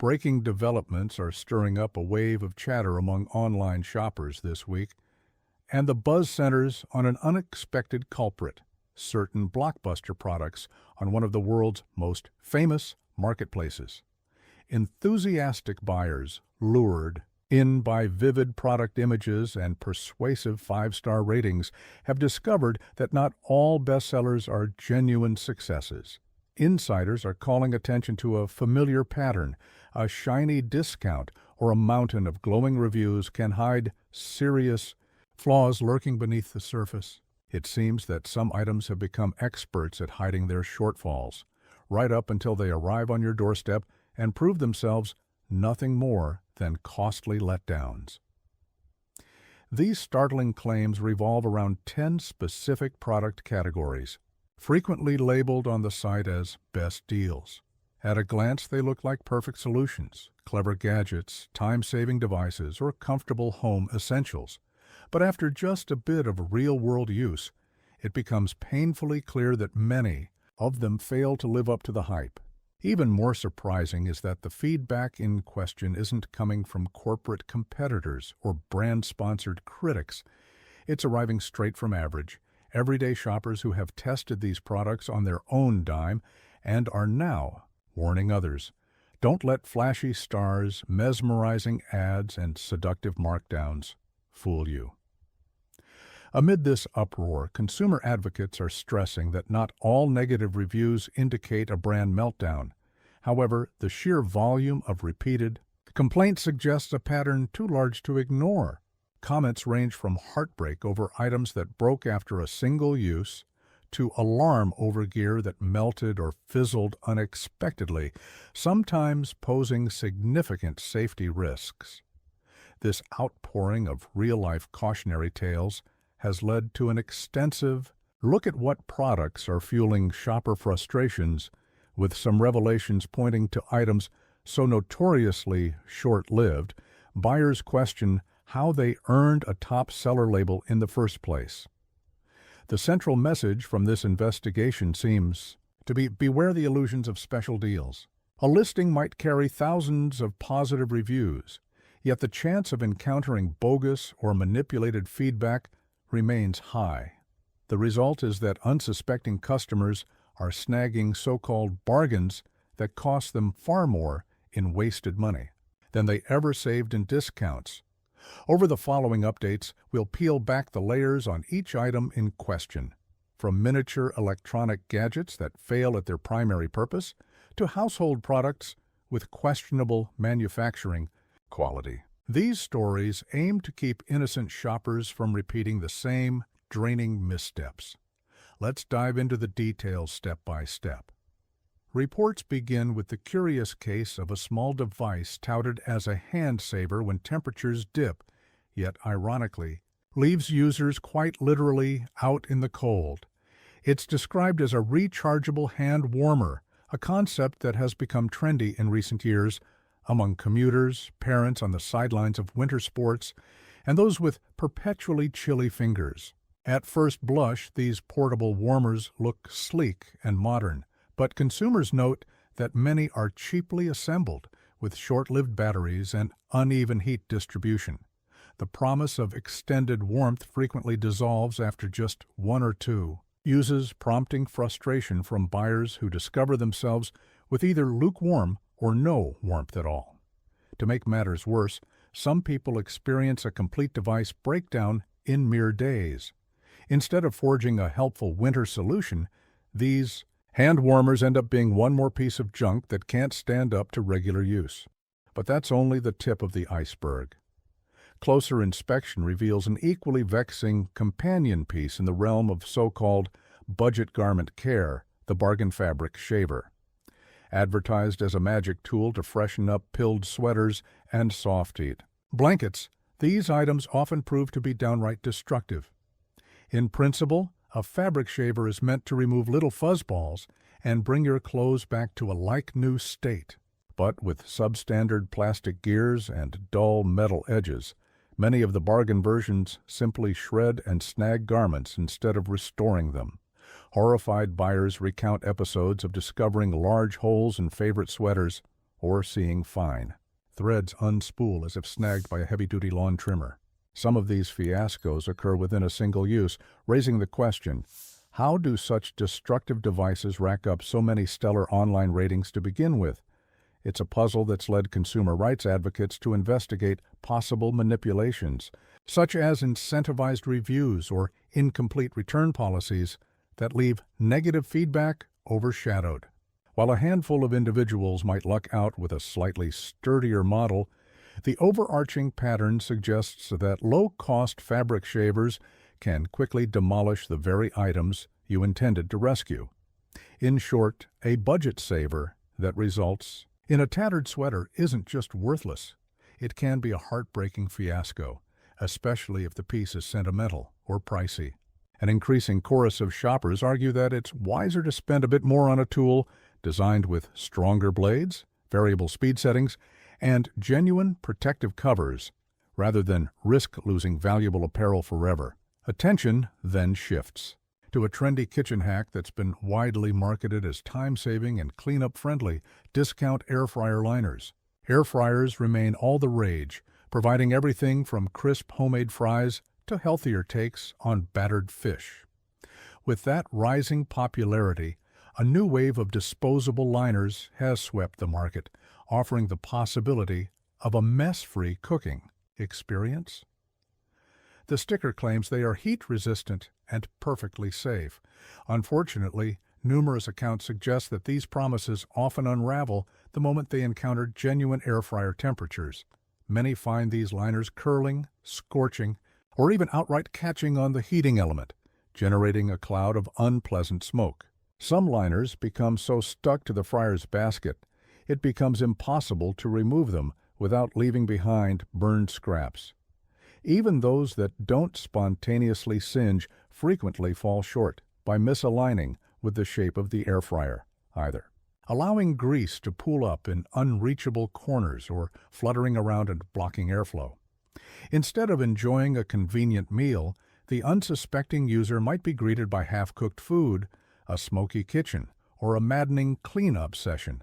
Breaking developments are stirring up a wave of chatter among online shoppers this week, and the buzz centers on an unexpected culprit: certain blockbuster products on one of the world's most famous marketplaces. Enthusiastic buyers, lured in by vivid product images and persuasive five-star ratings, have discovered that not all bestsellers are genuine successes. Insiders are calling attention to a familiar pattern. A shiny discount or a mountain of glowing reviews can hide serious flaws lurking beneath the surface. It seems that some items have become experts at hiding their shortfalls, right up until they arrive on your doorstep and prove themselves nothing more than costly letdowns. These startling claims revolve around 10 specific product categories, frequently labeled on the site as best deals. At a glance, they look like perfect solutions, clever gadgets, time-saving devices, or comfortable home essentials. But after just a bit of real-world use, it becomes painfully clear that many of them fail to live up to the hype. Even more surprising is that the feedback in question isn't coming from corporate competitors or brand-sponsored critics. It's arriving straight from average, everyday shoppers who have tested these products on their own dime and are now warning others. Don't let flashy stars, mesmerizing ads, and seductive markdowns fool you. Amid this uproar, consumer advocates are stressing that not all negative reviews indicate a brand meltdown. However, the sheer volume of repeated complaints suggests a pattern too large to ignore. Comments range from heartbreak over items that broke after a single use to alarm over gear that melted or fizzled unexpectedly, sometimes posing significant safety risks. This outpouring of real-life cautionary tales has led to an extensive look at what products are fueling shopper frustrations, with some revelations pointing to items so notoriously short-lived, buyers question how they earned a top seller label in the first place. The central message from this investigation seems to be beware the illusions of special deals. A listing might carry thousands of positive reviews, yet the chance of encountering bogus or manipulated feedback remains high. The result is that unsuspecting customers are snagging so-called bargains that cost them far more in wasted money than they ever saved in discounts. Over the following updates, we'll peel back the layers on each item in question, from miniature electronic gadgets that fail at their primary purpose to household products with questionable manufacturing quality. These stories aim to keep innocent shoppers from repeating the same draining missteps. Let's dive into the details step by step. Reports begin with the curious case of a small device touted as a hand saver when temperatures dip, yet ironically, leaves users quite literally out in the cold. It's described as a rechargeable hand warmer, a concept that has become trendy in recent years among commuters, parents on the sidelines of winter sports, and those with perpetually chilly fingers. At first blush, these portable warmers look sleek and modern, but consumers note that many are cheaply assembled with short-lived batteries and uneven heat distribution. The promise of extended warmth frequently dissolves after just one or two uses, prompting frustration from buyers who discover themselves with either lukewarm or no warmth at all. To make matters worse, some people experience a complete device breakdown in mere days. Instead of forging a helpful winter solution, these hand warmers end up being one more piece of junk that can't stand up to regular use. But that's only the tip of the iceberg. Closer inspection reveals an equally vexing companion piece in the realm of so-called budget garment care, the bargain fabric shaver. Advertised as a magic tool to freshen up pilled sweaters and soft heat blankets, these items often prove to be downright destructive. In principle, a fabric shaver is meant to remove little fuzzballs and bring your clothes back to a like-new state. But with substandard plastic gears and dull metal edges, many of the bargain versions simply shred and snag garments instead of restoring them. Horrified buyers recount episodes of discovering large holes in favorite sweaters or seeing fine. Threads unspool as if snagged by a heavy-duty lawn trimmer. Some of these fiascos occur within a single use, raising the question, how do such destructive devices rack up so many stellar online ratings to begin with? It's a puzzle that's led consumer rights advocates to investigate possible manipulations, such as incentivized reviews or incomplete return policies that leave negative feedback overshadowed. While a handful of individuals might luck out with a slightly sturdier model, the overarching pattern suggests that low-cost fabric shavers can quickly demolish the very items you intended to rescue. In short, a budget saver that results in a tattered sweater isn't just worthless. It can be a heartbreaking fiasco, especially if the piece is sentimental or pricey. An increasing chorus of shoppers argue that it's wiser to spend a bit more on a tool designed with stronger blades, variable speed settings, and genuine protective covers, rather than risk losing valuable apparel forever. Attention then shifts to a trendy kitchen hack that's been widely marketed as time-saving and cleanup-friendly: discount air fryer liners. Air fryers remain all the rage, providing everything from crisp homemade fries to healthier takes on battered fish. With that rising popularity, a new wave of disposable liners has swept the market, offering the possibility of a mess-free cooking experience. The sticker claims they are heat-resistant and perfectly safe. Unfortunately, numerous accounts suggest that these promises often unravel the moment they encounter genuine air fryer temperatures. Many find these liners curling, scorching, or even outright catching on the heating element, generating a cloud of unpleasant smoke. Some liners become so stuck to the fryer's basket, it becomes impossible to remove them without leaving behind burned scraps. Even those that don't spontaneously singe frequently fall short by misaligning with the shape of the air fryer, either allowing grease to pool up in unreachable corners or fluttering around and blocking airflow. Instead of enjoying a convenient meal, the unsuspecting user might be greeted by half-cooked food, a smoky kitchen, or a maddening cleanup session.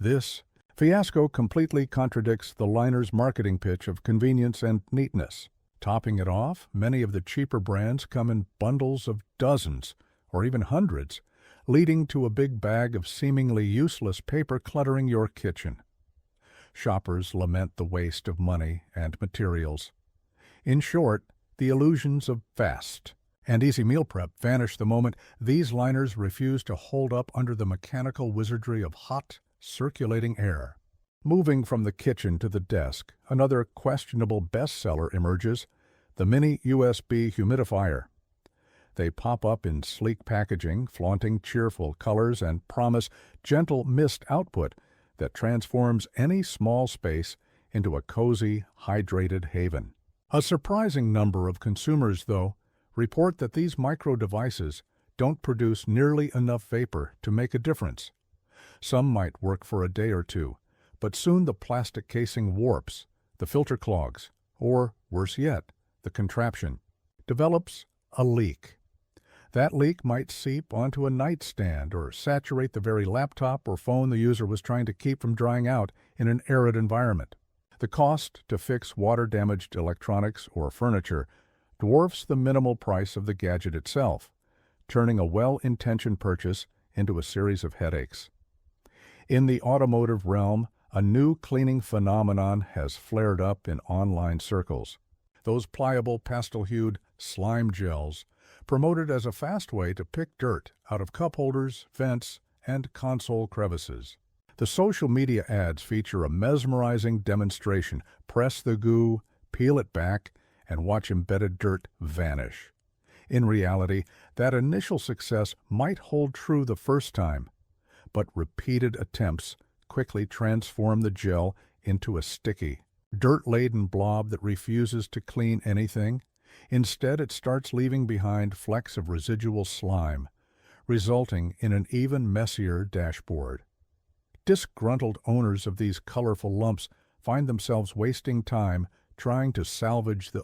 This fiasco completely contradicts the liner's marketing pitch of convenience and neatness. Topping it off, many of the cheaper brands come in bundles of dozens or even hundreds, leading to a big bag of seemingly useless paper cluttering your kitchen. Shoppers lament the waste of money and materials. In short, the illusions of fast and easy meal prep vanish the moment these liners refuse to hold up under the mechanical wizardry of hot, circulating air. Moving from the kitchen to the desk, another questionable bestseller emerges: the Mini USB Humidifier. They pop up in sleek packaging, flaunting cheerful colors, and promise gentle mist output that transforms any small space into a cozy, hydrated haven. A surprising number of consumers, though, report that these micro devices don't produce nearly enough vapor to make a difference. Some might work for a day or two, but soon the plastic casing warps, the filter clogs, or, worse yet, the contraption develops a leak. That leak might seep onto a nightstand or saturate the very laptop or phone the user was trying to keep from drying out in an arid environment. The cost to fix water-damaged electronics or furniture dwarfs the minimal price of the gadget itself, turning a well-intentioned purchase into a series of headaches. In the automotive realm, a new cleaning phenomenon has flared up in online circles. Those pliable pastel-hued slime gels, promoted as a fast way to pick dirt out of cup holders, vents, and console crevices. The social media ads feature a mesmerizing demonstration: press the goo, peel it back, and watch embedded dirt vanish. In reality, that initial success might hold true the first time, but repeated attempts quickly transform the gel into a sticky, dirt-laden blob that refuses to clean anything. Instead, it starts leaving behind flecks of residual slime, resulting in an even messier dashboard. Disgruntled owners of these colorful lumps find themselves wasting time trying to salvage the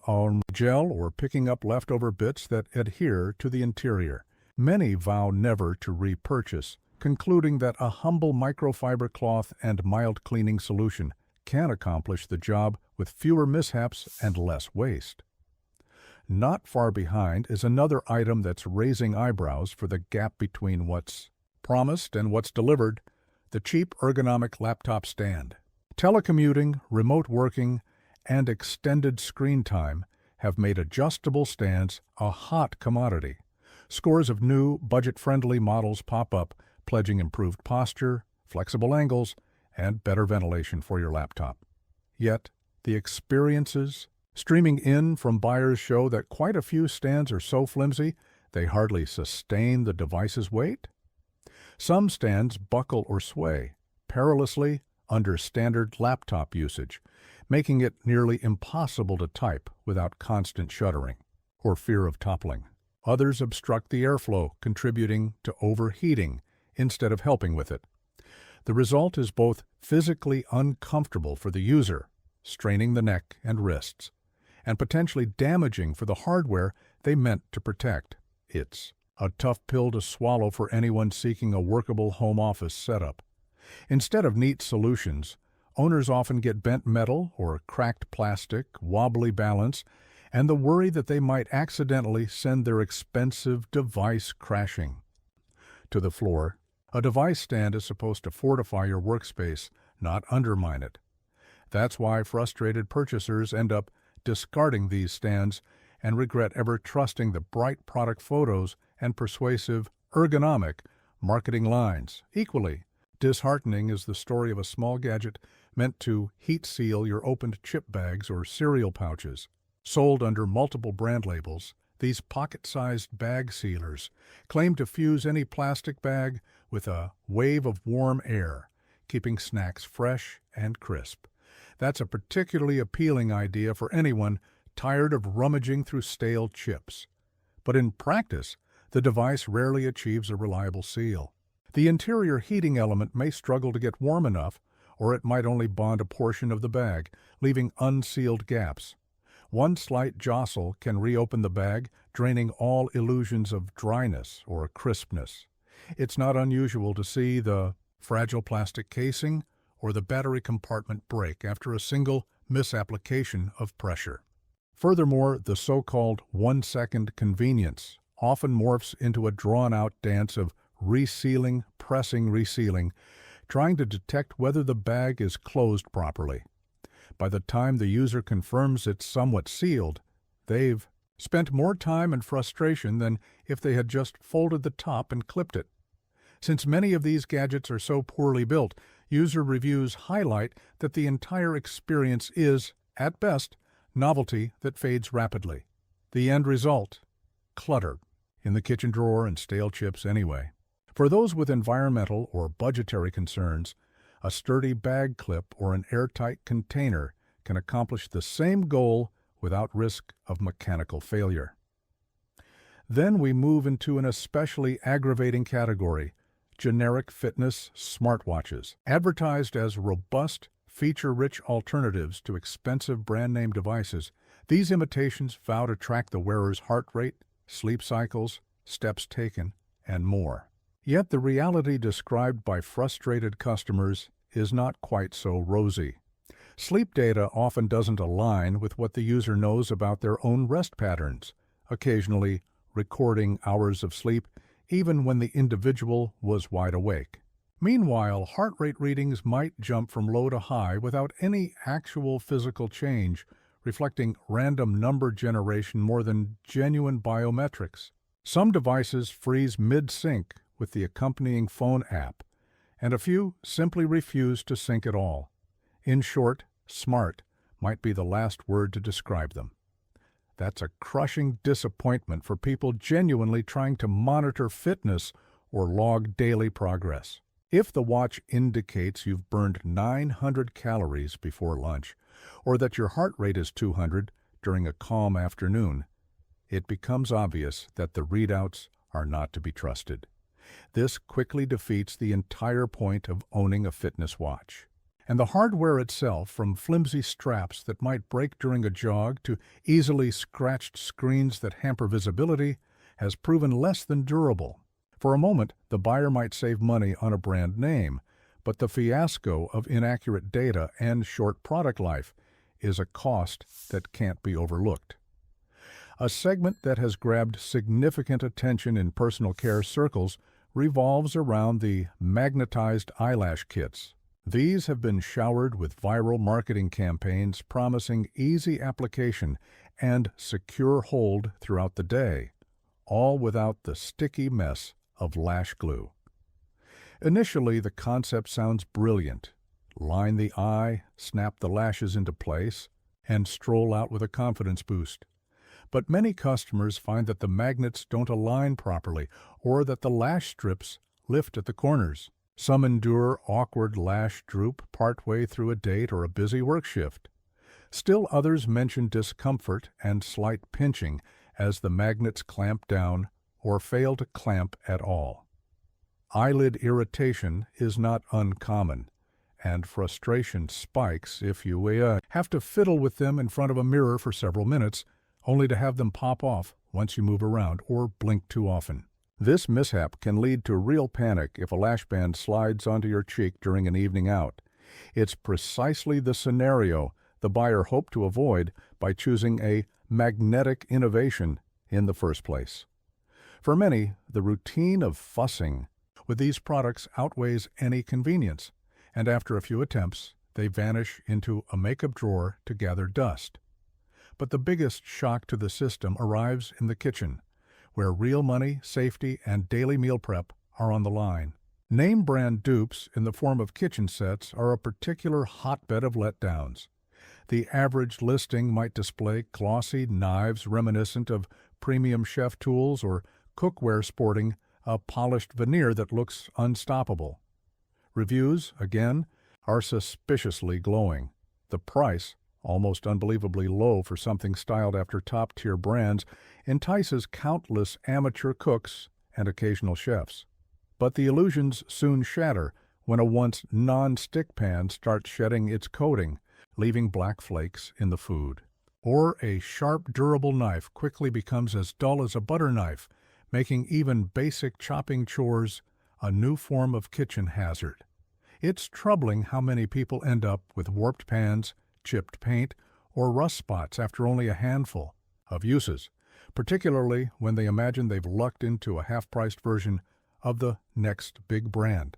gel or picking up leftover bits that adhere to the interior. Many vow never to repurchase concluding that a humble microfiber cloth and mild cleaning solution can accomplish the job with fewer mishaps and less waste. Not far behind is another item that's raising eyebrows for the gap between what's promised and what's delivered: the cheap ergonomic laptop stand. Telecommuting, remote working, and extended screen time have made adjustable stands a hot commodity. Scores of new, budget-friendly models pop up, pledging improved posture, flexible angles, and better ventilation for your laptop. Yet, the experiences streaming in from buyers show that quite a few stands are so flimsy they hardly sustain the device's weight. Some stands buckle or sway perilously under standard laptop usage, making it nearly impossible to type without constant shuddering or fear of toppling. Others obstruct the airflow, contributing to overheating instead of helping with it. The result is both physically uncomfortable for the user, straining the neck and wrists, and potentially damaging for the hardware they meant to protect. It's a tough pill to swallow for anyone seeking a workable home office setup. Instead of neat solutions, owners often get bent metal or cracked plastic, wobbly balance, and the worry that they might accidentally send their expensive device crashing to the floor. A device stand is supposed to fortify your workspace, not undermine it. That's why frustrated purchasers end up discarding these stands and regret ever trusting the bright product photos and persuasive, ergonomic marketing lines. Equally disheartening is the story of a small gadget meant to heat seal your opened chip bags or cereal pouches. Sold under multiple brand labels, these pocket-sized bag sealers claim to fuse any plastic bag with a wave of warm air, keeping snacks fresh and crisp. That's a particularly appealing idea for anyone tired of rummaging through stale chips. But in practice, the device rarely achieves a reliable seal. The interior heating element may struggle to get warm enough, or it might only bond a portion of the bag, leaving unsealed gaps. One slight jostle can reopen the bag, draining all illusions of dryness or crispness. It's not unusual to see the fragile plastic casing or the battery compartment break after a single misapplication of pressure. Furthermore, the so-called 1-second convenience often morphs into a drawn-out dance of resealing, pressing, resealing, trying to detect whether the bag is closed properly. By the time the user confirms it's somewhat sealed, they've spent more time and frustration than if they had just folded the top and clipped it. Since many of these gadgets are so poorly built, user reviews highlight that the entire experience is, at best, novelty that fades rapidly. The end result? Clutter in the kitchen drawer and stale chips anyway. For those with environmental or budgetary concerns, a sturdy bag clip or an airtight container can accomplish the same goal without risk of mechanical failure. Then we move into an especially aggravating category: generic fitness smartwatches. Advertised as robust, feature-rich alternatives to expensive brand-name devices, these imitations vow to track the wearer's heart rate, sleep cycles, steps taken, and more. Yet the reality described by frustrated customers is not quite so rosy. Sleep data often doesn't align with what the user knows about their own rest patterns, occasionally recording hours of sleep even when the individual was wide awake. Meanwhile, heart rate readings might jump from low to high without any actual physical change, reflecting random number generation more than genuine biometrics. Some devices freeze mid-sync with the accompanying phone app, and a few simply refuse to sync at all. In short, smart might be the last word to describe them. That's a crushing disappointment for people genuinely trying to monitor fitness or log daily progress. If the watch indicates you've burned 900 calories before lunch, or that your heart rate is 200 during a calm afternoon, it becomes obvious that the readouts are not to be trusted. This quickly defeats the entire point of owning a fitness watch. And the hardware itself, from flimsy straps that might break during a jog to easily scratched screens that hamper visibility, has proven less than durable. For a moment, the buyer might save money on a brand name, but the fiasco of inaccurate data and short product life is a cost that can't be overlooked. A segment that has grabbed significant attention in personal care circles revolves around the magnetized eyelash kits. These have been showered with viral marketing campaigns promising easy application and secure hold throughout the day, all without the sticky mess of lash glue. Initially, the concept sounds brilliant. Line the eye, snap the lashes into place, and stroll out with a confidence boost. But many customers find that the magnets don't align properly or that the lash strips lift at the corners. Some endure awkward lash droop partway through a date or a busy work shift. Still others mention discomfort and slight pinching as the magnets clamp down or fail to clamp at all. Eyelid irritation is not uncommon, and frustration spikes if you have to fiddle with them in front of a mirror for several minutes, only to have them pop off once you move around or blink too often. This mishap can lead to real panic if a lash band slides onto your cheek during an evening out. It's precisely the scenario the buyer hoped to avoid by choosing a magnetic innovation in the first place. For many, the routine of fussing with these products outweighs any convenience, and after a few attempts, they vanish into a makeup drawer to gather dust. But the biggest shock to the system arrives in the kitchen, where real money, safety, and daily meal prep are on the line. Name brand dupes in the form of kitchen sets are a particular hotbed of letdowns. The average listing might display glossy knives reminiscent of premium chef tools or cookware sporting a polished veneer that looks unstoppable. Reviews, again, are suspiciously glowing. The price, almost unbelievably low for something styled after top-tier brands, entices countless amateur cooks and occasional chefs. But the illusions soon shatter when a once non-stick pan starts shedding its coating, leaving black flakes in the food. Or a sharp, durable knife quickly becomes as dull as a butter knife, making even basic chopping chores a new form of kitchen hazard. It's troubling how many people end up with warped pans, chipped paint, or rust spots after only a handful of uses, particularly when they imagine they've lucked into a half-priced version of the next big brand.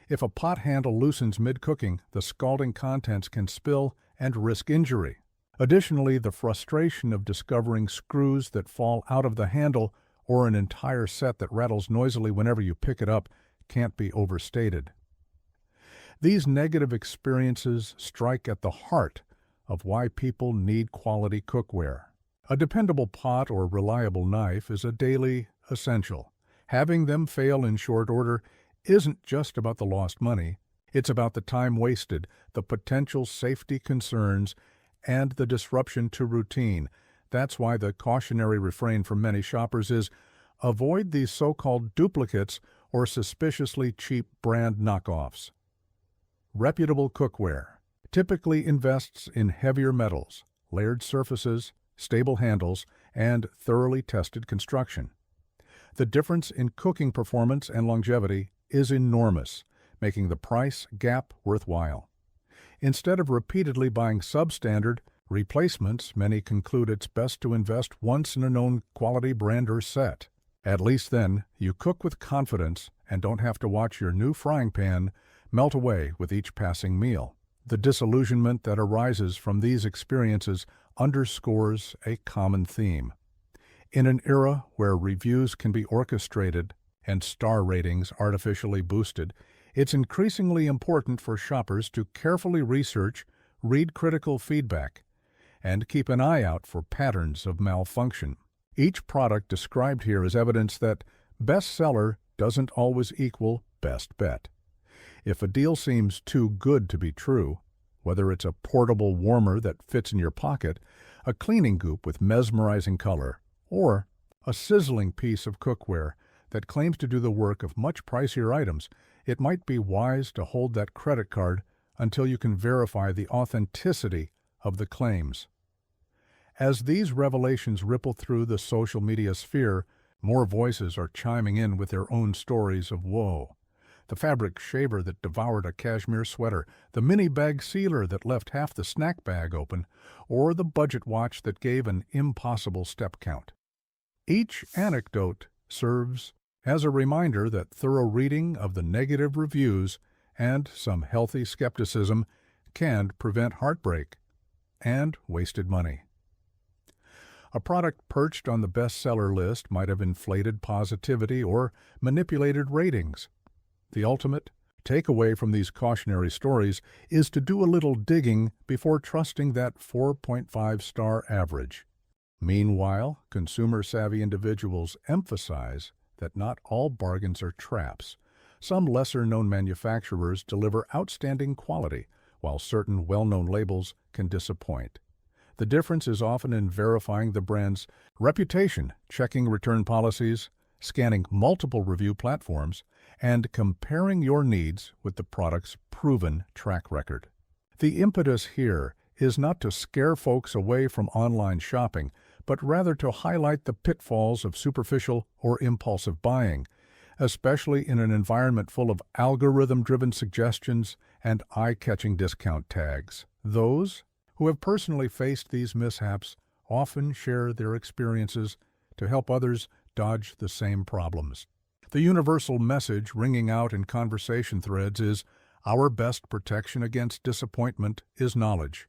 If a pot handle loosens mid-cooking, the scalding contents can spill and risk injury. Additionally, the frustration of discovering screws that fall out of the handle or an entire set that rattles noisily whenever you pick it up can't be overstated. These negative experiences strike at the heart of why people need quality cookware. A dependable pot or reliable knife is a daily essential. Having them fail in short order isn't just about the lost money. It's about the time wasted, the potential safety concerns, and the disruption to routine. That's why the cautionary refrain from many shoppers is, avoid these so-called duplicates or suspiciously cheap brand knockoffs. Reputable cookware typically invests in heavier metals, layered surfaces, stable handles, and thoroughly tested construction. The difference in cooking performance and longevity is enormous, making the price gap worthwhile. Instead of repeatedly buying substandard replacements, many conclude it's best to invest once in a known quality brand or set. At least then, you cook with confidence and don't have to watch your new frying pan melt away with each passing meal. The disillusionment that arises from these experiences underscores a common theme. In an era where reviews can be orchestrated and star ratings artificially boosted, it's increasingly important for shoppers to carefully research, read critical feedback, and keep an eye out for patterns of malfunction. Each product described here is evidence that bestseller doesn't always equal best bet. If a deal seems too good to be true, whether it's a portable warmer that fits in your pocket, a cleaning goop with mesmerizing color, or a sizzling piece of cookware that claims to do the work of much pricier items, it might be wise to hold that credit card until you can verify the authenticity of the claims. As these revelations ripple through the social media sphere, More voices are chiming in with their own stories of woe. The fabric shaver that devoured a cashmere sweater, the mini bag sealer that left half the snack bag open, or the budget watch that gave an impossible step count. Each anecdote serves as a reminder that thorough reading of the negative reviews and some healthy skepticism can prevent heartbreak and wasted money. A product perched on the bestseller list might have inflated positivity or manipulated ratings. The ultimate takeaway from these cautionary stories is to do a little digging before trusting that 4.5-star average. Meanwhile, consumer-savvy individuals emphasize that not all bargains are traps. Some lesser-known manufacturers deliver outstanding quality, while certain well-known labels can disappoint. The difference is often in verifying the brand's reputation, checking return policies, scanning multiple review platforms, and comparing your needs with the product's proven track record. The impetus here is not to scare folks away from online shopping, but rather to highlight the pitfalls of superficial or impulsive buying, especially in an environment full of algorithm-driven suggestions and eye-catching discount tags. Those who have personally faced these mishaps often share their experiences to help others dodge the same problems. The universal message ringing out in conversation threads is, our best protection against disappointment is knowledge.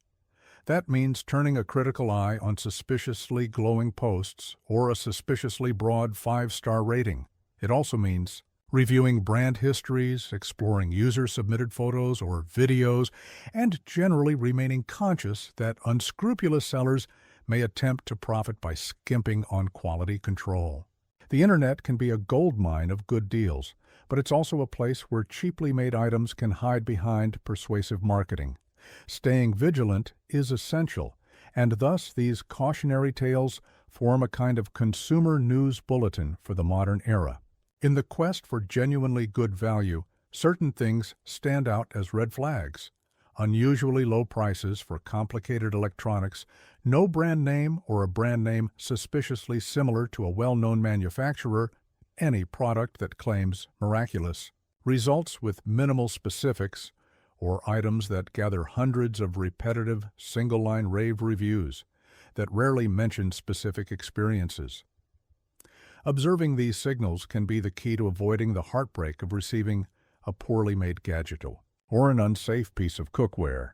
That means turning a critical eye on suspiciously glowing posts or a suspiciously broad 5-star rating. It also means reviewing brand histories, exploring user-submitted photos or videos, and generally remaining conscious that unscrupulous sellers may attempt to profit by skimping on quality control. The internet can be a goldmine of good deals, but it's also a place where cheaply made items can hide behind persuasive marketing. Staying vigilant is essential, and thus these cautionary tales form a kind of consumer news bulletin for the modern era. In the quest for genuinely good value, certain things stand out as red flags. Unusually low prices for complicated electronics, no brand name or a brand name suspiciously similar to a well-known manufacturer, any product that claims miraculous, results with minimal specifics, or items that gather hundreds of repetitive single-line rave reviews that rarely mention specific experiences. Observing these signals can be the key to avoiding the heartbreak of receiving a poorly made gadget or an unsafe piece of cookware.